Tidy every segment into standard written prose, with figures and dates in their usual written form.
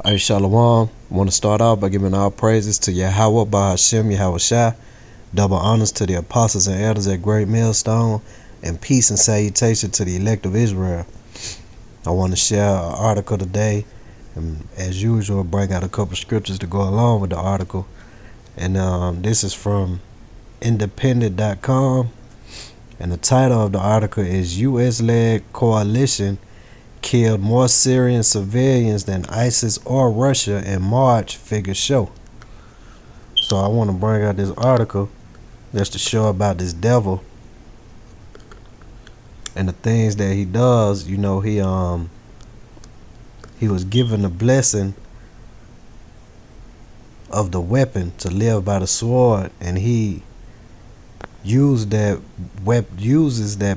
Hey, Shalom. I want to start off by giving all praises to Yahweh, Bahashem, Yahweh Shai. Double honors to the apostles and elders at Great Millstone, and peace and salutation to the elect of Israel. I want to share an article today, and as usual, bring out a couple scriptures to go along with the article. And this is from independent.com, and the title of the article is U.S.-led coalition killed more Syrian civilians than ISIS or Russia in March, figures show. So I want to bring out this article just to show about this devil and the things that he does. You know, he was given the blessing of the weapon to live by the sword, and he uses that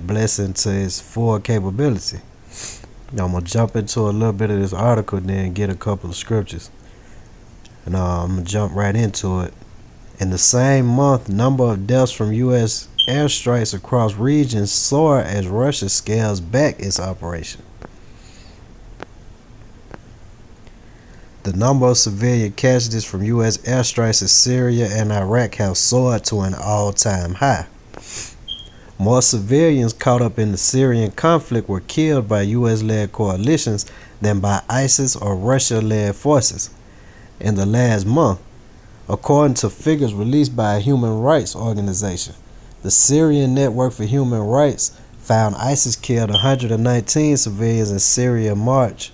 blessing to its full capability. Now I'm going to jump into a little bit of this article, then get a couple of scriptures. And I'm going to jump right into it. In the same month, number of deaths from U.S. airstrikes across regions soared as Russia scales back its operation. The number of civilian casualties from U.S. airstrikes in Syria and Iraq have soared to an all-time high. More civilians caught up in the Syrian conflict were killed by U.S.-led coalitions than by ISIS or Russia-led forces in the last month, according to figures released by a human rights organization. The Syrian Network for Human Rights found ISIS killed 119 civilians in Syria in March,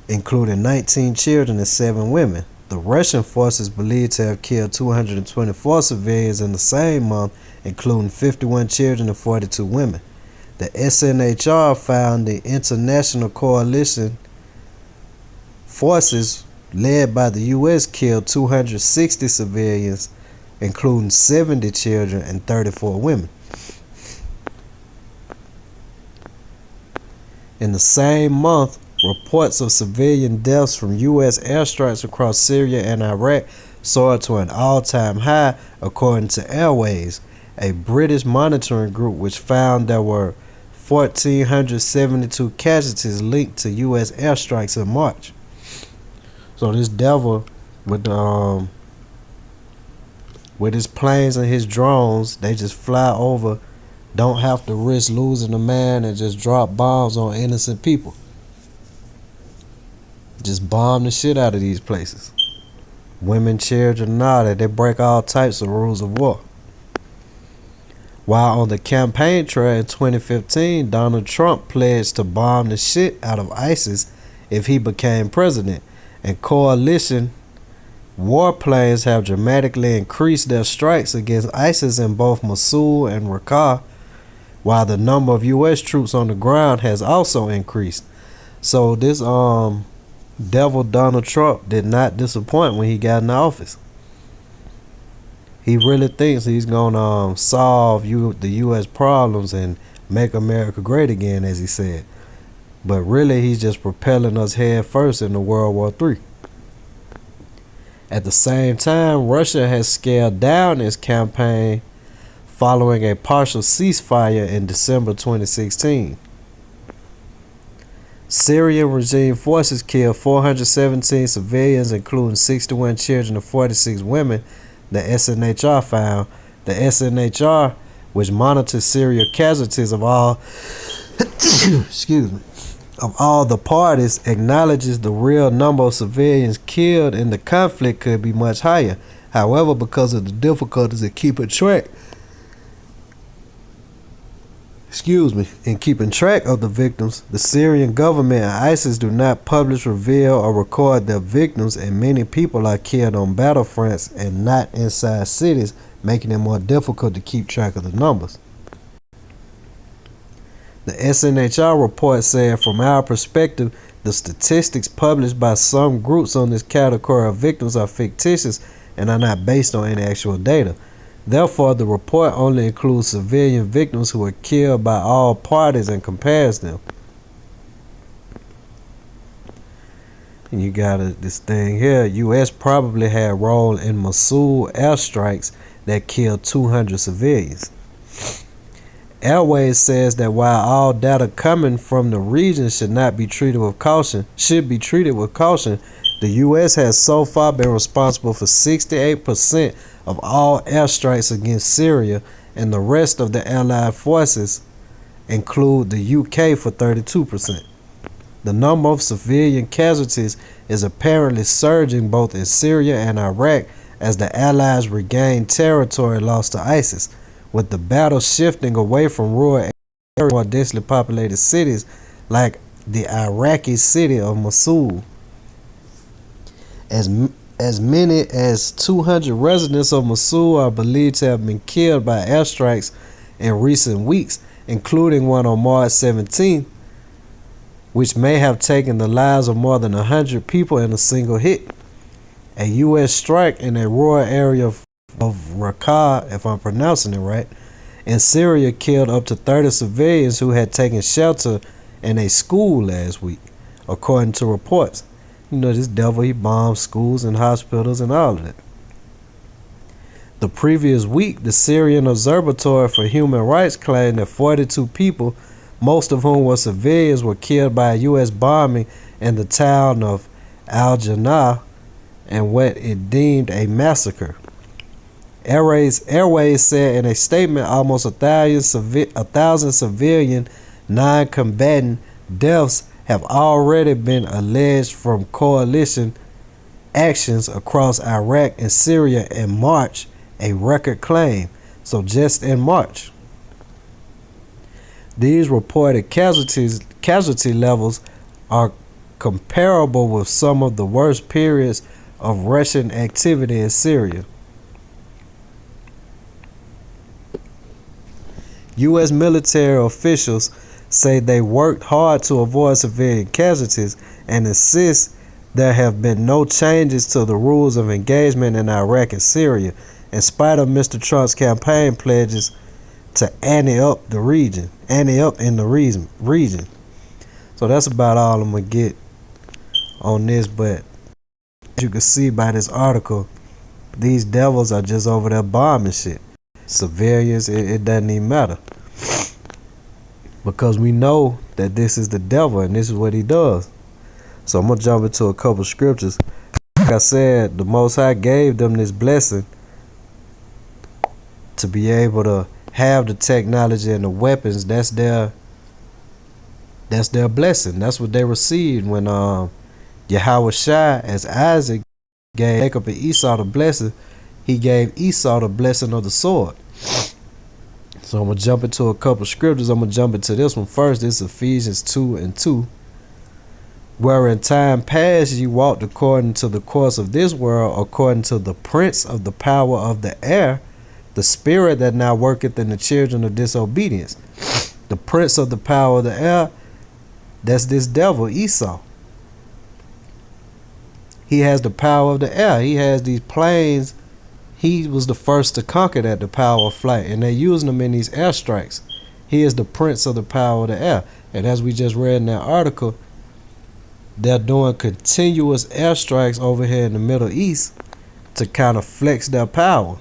including 19 children and 7 women. The Russian forces believed to have killed 224 civilians in the same month, including 51 children and 42 women. The SNHR found the international coalition forces led by the U.S. killed 260 civilians, including 70 children and 34 women. In the same month, reports of civilian deaths from U.S. airstrikes across Syria and Iraq soared to an all-time high, according to Airways, a British monitoring group which found there were 1,472 casualties linked to U.S. airstrikes in March. So this devil with his planes and his drones, they just fly over, don't have to risk losing a man, and just drop bombs on innocent people. Just bomb the shit out of these places. Women, children, and all that. They break all types of rules of war. While on the campaign trail in 2015, Donald Trump pledged to bomb the shit out of ISIS if he became president, and coalition warplanes have dramatically increased their strikes against ISIS in both Mosul and Raqqa, while the number of U.S. troops on the ground has also increased. So this devil Donald Trump did not disappoint when he got in office. He really thinks he's gonna solve the U.S. problems and make America great again, as he said. But really, he's just propelling us head first into World War III. At the same time, Russia has scaled down its campaign following a partial ceasefire in December 2016. Syrian regime forces killed 417 civilians, including 61 children and 46 women, the SNHR found. The SNHR, which monitors Syria casualties of all of all the parties, acknowledges the real number of civilians killed in the conflict could be much higher. However, because of the difficulties in keeping track in keeping track of the victims, the Syrian government and ISIS do not publish, reveal, or record their victims, and many people are killed on battlefronts and not inside cities, making it more difficult to keep track of the numbers. The SNHR report said, from our perspective, the statistics published by some groups on this category of victims are fictitious and are not based on any actual data. Therefore, the report only includes civilian victims who were killed by all parties and compares them. And you got this thing here. U.S. probably had a role in Mosul airstrikes that killed 200 civilians. Airways says that while all data coming from the region should be treated with caution, the U.S. has so far been responsible for 68% of all airstrikes against Syria, and the rest of the Allied forces include the UK for 32%. The number of civilian casualties is apparently surging both in Syria and Iraq as the Allies regain territory lost to ISIS, with the battle shifting away from rural areas more densely populated cities like the Iraqi city of Mosul. As many as 200 residents of Mosul are believed to have been killed by airstrikes in recent weeks, including one on March 17th, which may have taken the lives of more than 100 people in a single hit. A U.S. strike in a rural area of Raqqa, if I'm pronouncing it right, in Syria killed up to 30 civilians who had taken shelter in a school last week, according to reports. You know, this devil, he bombed schools and hospitals and all of that. The previous week, the Syrian Observatory for Human Rights claimed that 42 people, most of whom were civilians, were killed by a U.S. bombing in the town of Al-Jannah and what it deemed a massacre. Airways said in a statement almost 1,000 civilian non-combatant deaths have already been alleged from coalition actions across Iraq and Syria in March, a record claim. So just in March. These reported casualty levels are comparable with some of the worst periods of Russian activity in Syria. U.S. military officials say they worked hard to avoid civilian casualties and insist there have been no changes to the rules of engagement in Iraq and Syria, in spite of Mr. Trump's campaign pledges to ante up in the region. So that's about all I'm gonna get on this, but as you can see by this article, these devils are just over there bombing shit. Civilians, it doesn't even matter, because we know that this is the devil and this is what he does. So I'm gonna jump into a couple scriptures. Like I said, the Most High gave them this blessing to be able to have the technology and the weapons. That's their blessing. That's what they received when Yahweh Shai, as Isaac gave Jacob and Esau the blessing, he gave Esau the blessing of the sword. So I'm going to jump into a couple scriptures. I'm going to jump into this one first. This is Ephesians 2:2. Where in time past ye walked according to the course of this world, according to the prince of the power of the air, the spirit that now worketh in the children of disobedience. The prince of the power of the air, that's this devil, Esau. He has the power of the air. He has these planes. He was the first to conquer that, the power of flight, and they're using them in these airstrikes. He is the prince of the power of the air. And as we just read in that article, they're doing continuous airstrikes over here in the Middle East to kind of flex their power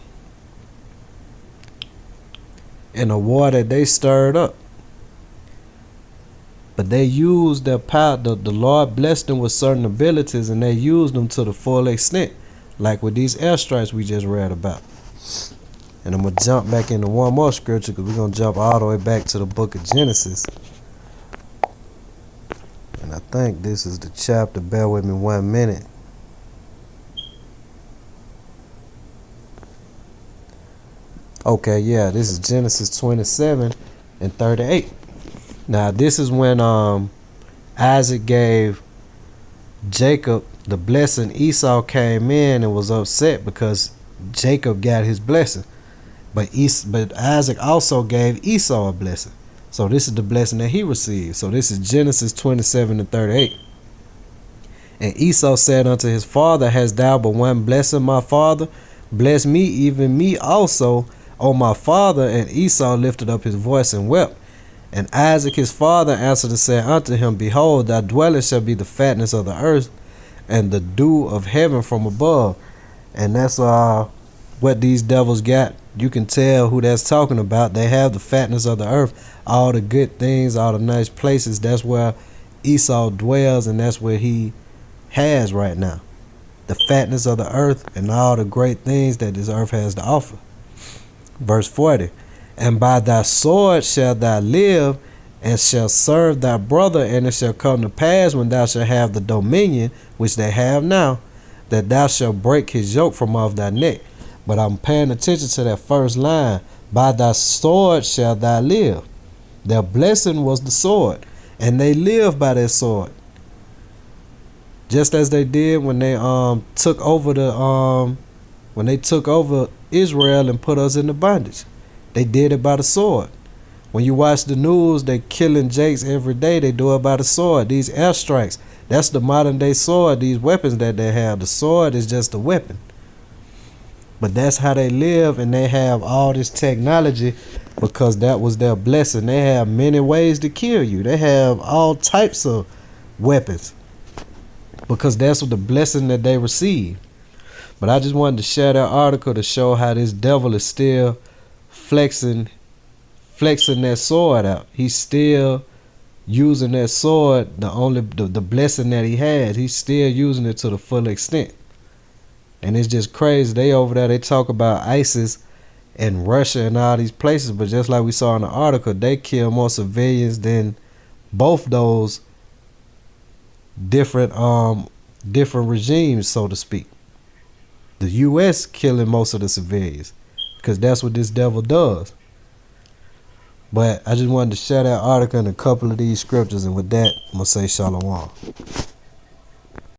in a war that they stirred up. But they used their power. The Lord blessed them with certain abilities, and they used them to the full extent, like with these airstrikes we just read about. And I'm going to jump back into one more scripture, because we're going to jump all the way back to the book of Genesis. And I think this is the chapter. Bear with me 1 minute. Okay, yeah, this is Genesis 27:38. Now, this is when Isaac gave Jacob the blessing. Esau came in and was upset because Jacob got his blessing. But Isaac also gave Esau a blessing. So this is the blessing that he received. So this is Genesis 27:38. And Esau said unto his father, hast thou but one blessing, my father? Bless me, even me also, O my father. And Esau lifted up his voice and wept. And Isaac his father answered and said unto him, behold, thy dwelling shall be the fatness of the earth, and the dew of heaven from above. And that's what these devils got You can tell who that's talking about. They have the fatness of the earth, all the good things, all the nice places. That's where Esau dwells, and that's where he has right now. The fatness of the earth and all the great things that this earth has to offer. Verse 40. And by thy sword shalt thou live, and shall serve thy brother, and it shall come to pass when thou shalt have the dominion which they have now, that thou shalt break his yoke from off thy neck. But I'm paying attention to that first line. By thy sword shalt thou live. Their blessing was the sword, and they lived by that sword. Just as they did when they took over Israel and put us into bondage. They did it by the sword. When you watch the news, they killing Jakes every day. They do it by the sword. These airstrikes, that's the modern day sword. These weapons that they have, the sword is just a weapon. But that's how they live, and they have all this technology because that was their blessing. They have many ways to kill you. They have all types of weapons because that's what the blessing that they received. But I just wanted to share that article to show how this devil is still flexing that sword out. He's still using that sword, the blessing that he had. He's still using it to the full extent. And it's just crazy. They over there, they talk about ISIS and Russia and all these places, but just like we saw in the article, they kill more civilians than both those different regimes, so to speak. The U.S. killing most of the civilians because that's what this devil does. But I just wanted to share that article and a couple of these scriptures, and with that, I'm going to say shalom.